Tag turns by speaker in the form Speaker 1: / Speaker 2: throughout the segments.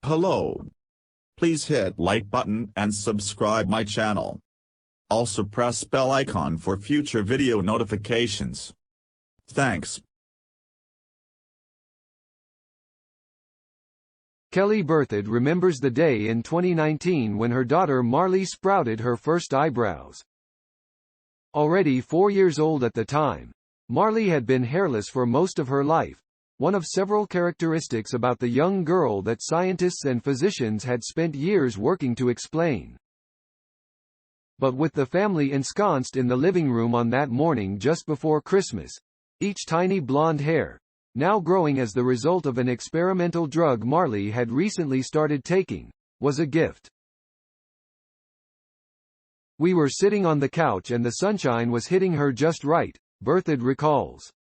Speaker 1: Hello. Please hit like button and subscribe my channel. Also press bell icon for future video notifications. Thanks.
Speaker 2: Kelly Berthoud remembers the day in 2019 when her daughter Marley sprouted her first eyebrows. Already 4 years old at the time, Marley had been hairless for most of her life, one of several characteristics about the young girl that scientists and physicians had spent years working to explain. But with the family ensconced in the living room on that morning just before Christmas, each tiny blonde hair, now growing as the result of an experimental drug Marley had recently started taking, was a gift. "We were sitting on the couch and the sunshine was hitting her just right," Berthoud recalls.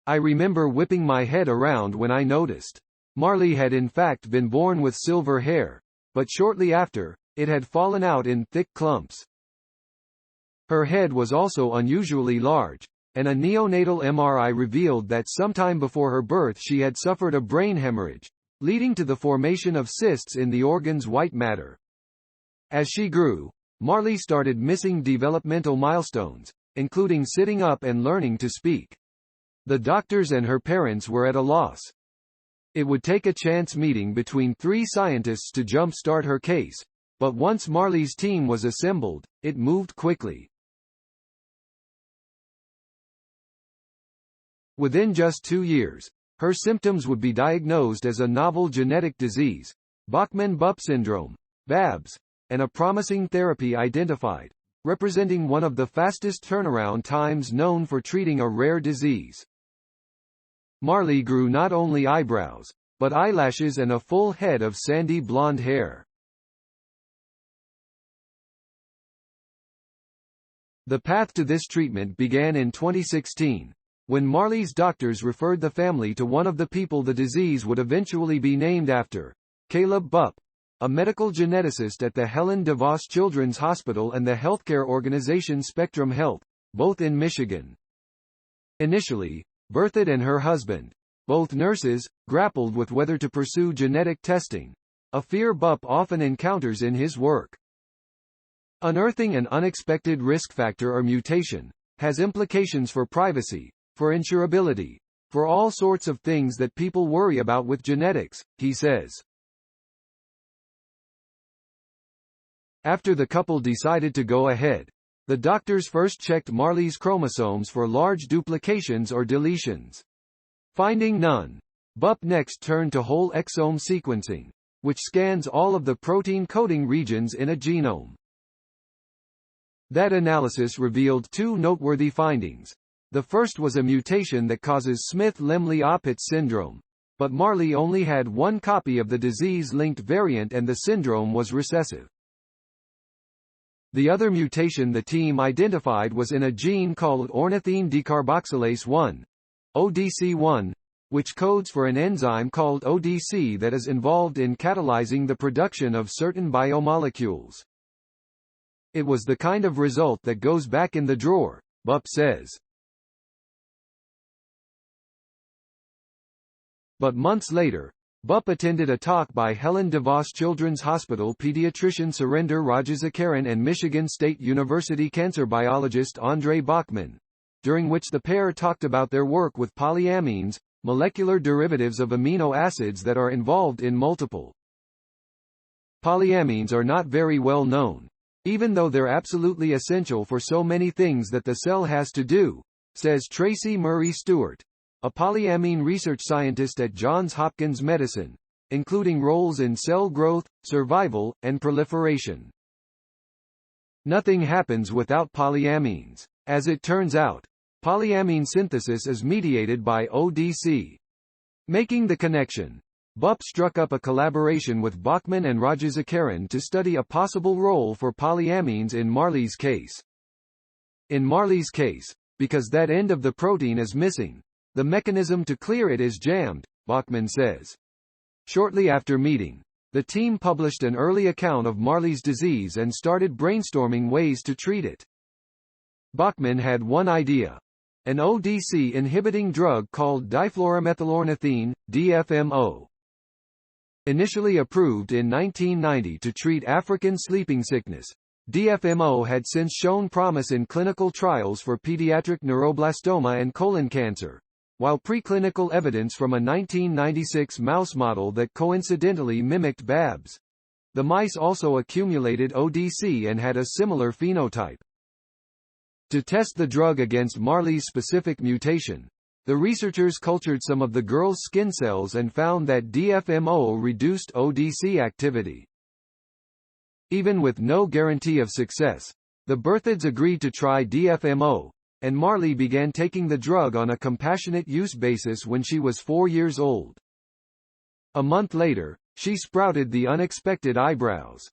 Speaker 2: "I remember whipping my head around when I noticed. Marley had in fact been born with silver hair, but shortly after, it had fallen out in thick clumps. Her head was also unusually large, and a neonatal MRI revealed that sometime before her birth she had suffered a brain hemorrhage, leading to the formation of cysts in the organ's white matter. As she grew, Marley started missing developmental milestones, including sitting up and learning to speak. The doctors and her parents were at a loss. It would take a chance meeting between 3 scientists to jump-start her case, but once Marley's team was assembled, it moved quickly. Within just 2 years, her symptoms would be diagnosed as a novel genetic disease, Bachmann-Bupp syndrome, BABS, and a promising therapy identified, representing one of the fastest turnaround times known for treating a rare disease. Marley grew not only eyebrows, but eyelashes and a full head of sandy blonde hair. The path to this treatment began in 2016, when Marley's doctors referred the family to one of the people the disease would eventually be named after, Caleb Bupp, a medical geneticist at the Helen DeVos Children's Hospital and the healthcare organization Spectrum Health, both in Michigan. Initially, Berthoud and her husband, both nurses, grappled with whether to pursue genetic testing, a fear Bupp often encounters in his work. Unearthing an unexpected risk factor or mutation has implications for privacy, for insurability, for all sorts of things that people worry about with genetics, he says. After the couple decided to go ahead, the doctors first checked Marley's chromosomes for large duplications or deletions. Finding none, Bupp next turned to Whole-Exome sequencing, which scans all of the protein coding regions in a genome. That analysis revealed 2 noteworthy findings. The first was a mutation that causes Smith-Lemli-Opitz syndrome, but Marley only had 1 copy of the disease-linked variant and the syndrome was recessive. The other mutation the team identified was in a gene called ornithine decarboxylase 1, ODC1, which codes for an enzyme called ODC that is involved in catalyzing the production of certain biomolecules. "It was the kind of result that goes back in the drawer," Bupp says. But months later, Bupp attended a talk by Helen DeVos Children's Hospital pediatrician André Rajasekaran and Michigan State University cancer biologist André Bachmann, during which the pair talked about their work with polyamines, molecular derivatives of amino acids that are involved in multiple. Polyamines are not very well known, even though they're absolutely essential for so many things that the cell has to do, says Tracy Murray Stewart, a polyamine research scientist at Johns Hopkins Medicine, including roles in cell growth, survival, and proliferation. Nothing happens without polyamines. As it turns out, polyamine synthesis is mediated by ODC. Making the connection, Bupp struck up a collaboration with Bachmann and Rajasekaran to study a possible role for polyamines in Marley's case. In Marley's case, because that end of the protein is missing, the mechanism to clear it is jammed, Bachmann says. Shortly after meeting, the team published an early account of Marley's disease and started brainstorming ways to treat it. Bachmann had one idea: an ODC-inhibiting drug called difluoromethylornithine, DFMO. Initially approved in 1990 to treat African sleeping sickness, DFMO had since shown promise in clinical trials for pediatric neuroblastoma and colon cancer, while preclinical evidence from a 1996 mouse model that coincidentally mimicked BABS. The mice also accumulated ODC and had a similar phenotype. To test the drug against Marley's specific mutation, the researchers cultured some of the girl's skin cells and found that DFMO reduced ODC activity. Even with no guarantee of success, the Berthouds agreed to try DFMO, and Marley began taking the drug on a compassionate use basis when she was 4 years old. A month later, she sprouted the unexpected eyebrows.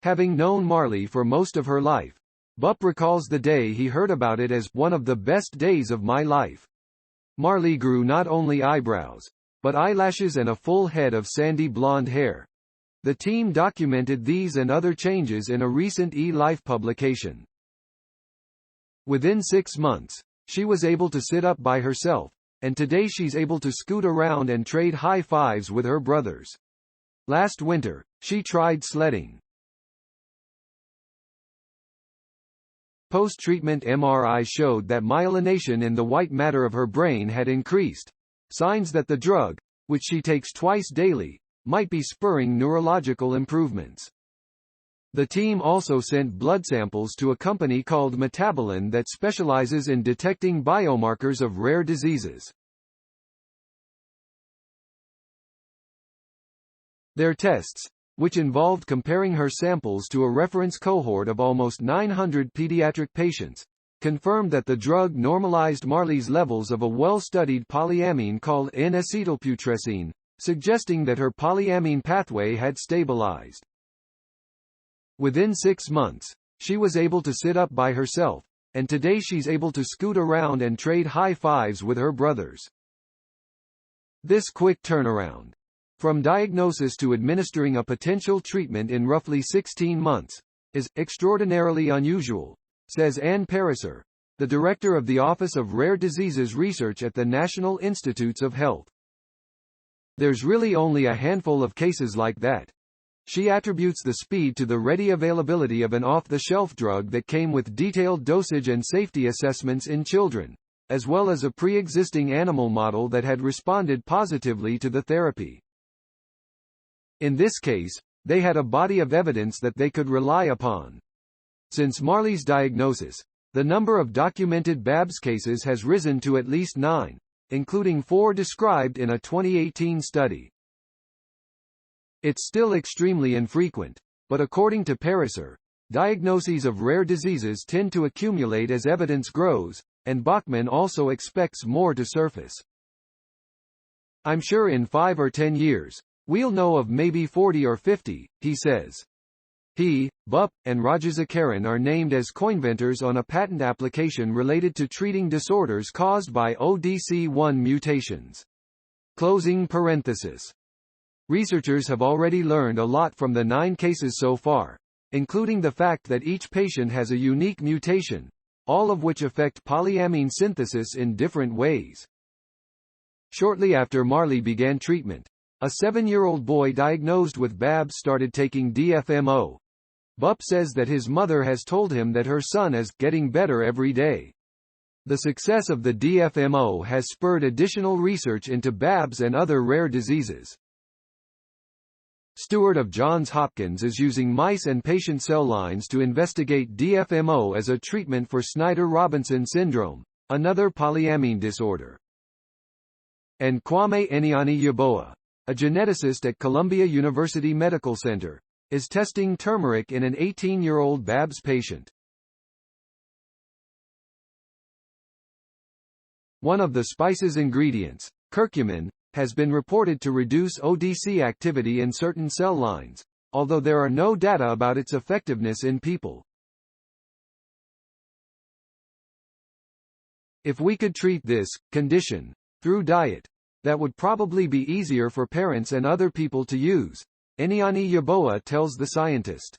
Speaker 2: Having known Marley for most of her life, Bupp recalls the day he heard about it as one of the best days of my life. Marley grew not only eyebrows, but eyelashes and a full head of sandy blonde hair. The team documented these and other changes in a recent eLife publication. Within 6 months, she was able to sit up by herself, and today she's able to scoot around and trade high fives with her brothers. Last winter, she tried sledding. Post-treatment MRI showed that myelination in the white matter of her brain had increased, signs that the drug, which she takes twice daily, might be spurring neurological improvements. The team also sent blood samples to a company called Metabolin that specializes in detecting biomarkers of rare diseases. Their tests, which involved comparing her samples to a reference cohort of almost 900 pediatric patients, confirmed that the drug normalized Marley's levels of a well-studied polyamine called N-acetylputrescine, suggesting that her polyamine pathway had stabilized. Within 6 months, she was able to sit up by herself, and today she's able to scoot around and trade high fives with her brothers. This quick turnaround, from diagnosis to administering a potential treatment in roughly 16 months, is extraordinarily unusual, says Ann Pariser, the director of the Office of Rare Diseases Research at the National Institutes of Health. There's really only a handful of cases like that. She attributes the speed to the ready availability of an off-the-shelf drug that came with detailed dosage and safety assessments in children, as well as a pre-existing animal model that had responded positively to the therapy. In this case, they had a body of evidence that they could rely upon. Since Marley's diagnosis, the number of documented BABS cases has risen to at least 9, including 4 described in a 2018 study. It's still extremely infrequent, but according to Pariser, diagnoses of rare diseases tend to accumulate as evidence grows, and Bachmann also expects more to surface. I'm sure in 5 or 10 years, we'll know of maybe 40 or 50, he says. He, Bupp, and Rajasekaran are named as coinventors on a patent application related to treating disorders caused by ODC1 mutations. Closing parenthesis. Researchers have already learned a lot from the 9 cases so far, including the fact that each patient has a unique mutation, all of which affect polyamine synthesis in different ways. Shortly after Marley began treatment, a 7-year-old boy diagnosed with BABS started taking DFMO. Bupp says that his mother has told him that her son is getting better every day. The success of the DFMO has spurred additional research into BABS and other rare diseases. Stewart of Johns Hopkins is using mice and patient cell lines to investigate DFMO as a treatment for Snyder-Robinson syndrome, another polyamine disorder. And Kwame Eniani-Yeboah, a geneticist at Columbia University Medical Center, is testing turmeric in an 18-year-old BABS patient. One of the spice's ingredients, curcumin, has been reported to reduce ODC activity in certain cell lines, although there are no data about its effectiveness in people. If we could treat this condition through diet, that would probably be easier for parents and other people to use, Eniani-Yeboah tells the scientist.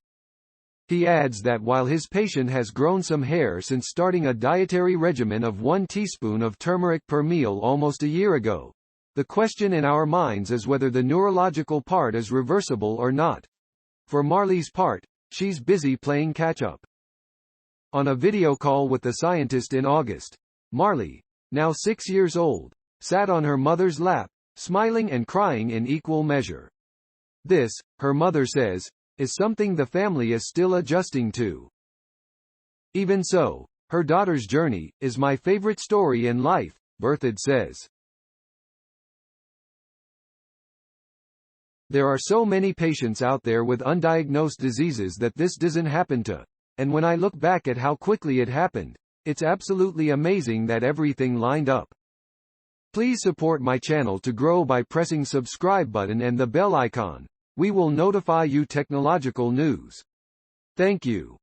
Speaker 2: He adds that while his patient has grown some hair since starting a dietary regimen of 1 teaspoon of turmeric per meal almost a year ago, The question in our minds is whether the neurological part is reversible or not. For Marley's part, she's busy playing catch-up. On a video call with the scientist in August, Marley, now 6 years old, sat on her mother's lap, smiling and crying in equal measure. This, her mother says, is something the family is still adjusting to. Even so, her daughter's journey is my favorite story in life, Berthoud says. There are so many patients out there with undiagnosed diseases that this doesn't happen to, and when I look back at how quickly it happened, it's absolutely amazing that everything lined up. Please support my channel to grow by pressing subscribe button and the bell icon. We will notify you technological news. Thank you.